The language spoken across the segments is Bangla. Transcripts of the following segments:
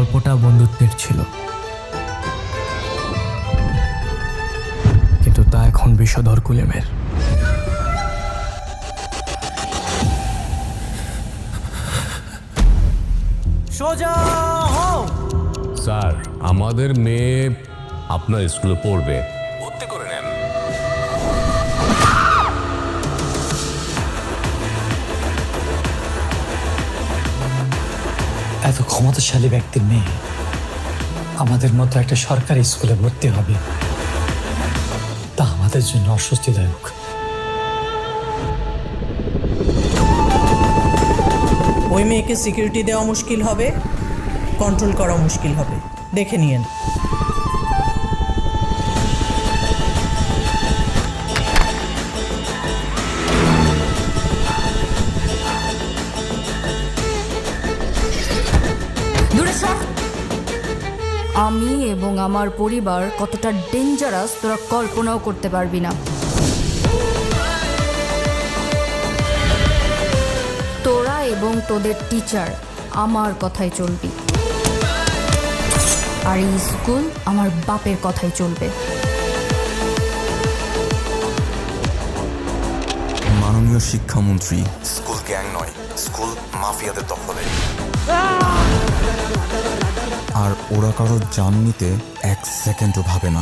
গল্পটা বন্ধুত্বের ছিল, কিন্তু তা এখন বিষধর কুলেমের। সোজা হও। স্যার, আমাদের মেয়ে আপনার স্কুলে পড়বে, ভর্তি করে নেন। এত ক্ষমতাশালী ব্যক্তির মেয়ে আমাদের মতো একটা সরকারি স্কুলে ভর্তি হবে, তা আমাদের জন্য অস্বস্তিদায়ক। ওই মেয়েকে সিকিউরিটি দেওয়া মুশকিল হবে, কন্ট্রোল করা মুশকিল হবে, দেখে নিয়েন। আমি এবং আমার পরিবার কতটা ডেঞ্জারাস তোরা কল্পনাও করতে পারবি না। তোরা এবং তোদের টিচার আমার কথাই চলবি, আর এই স্কুল আমার বাপের কথাই চলবে। মাননীয় শিক্ষামন্ত্রী, স্কুল গ্যাং নয়, স্কুল মাফিয়াদের দখলে। আর ওরা কারো জান নিতে 1 সেকেন্ডও ভাবে না।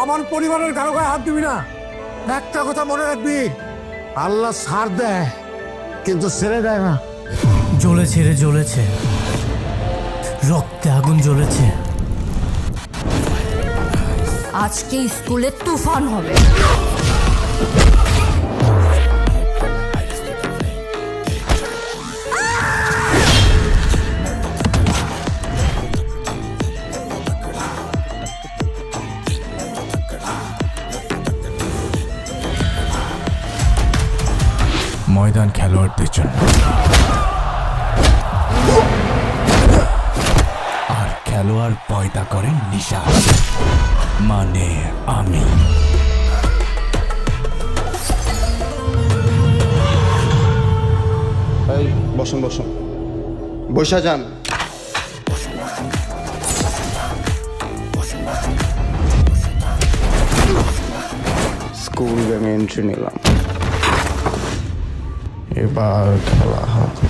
আমার পরিবারের কারো গায়ে হাত দিবি না। একটা কথা মনে রাখবি, আল্লাহ ছাড় দেয় কিন্তু ছেড়ে দেয় না। জ্বলেছে রে, জ্বলেছে, রক্তে আগুন জ্বলেছে। আজকে স্কুলে তুফান হবে। ময়দান খেলোয়াড়দের জন্য, আর খেলোয়াড় পয়দা করেন নিশা, মানে আমি। বসুন বসুন, বসা যান। স্কুল গেমে এন্ট্রি নিলাম, এবার খেলা হবে।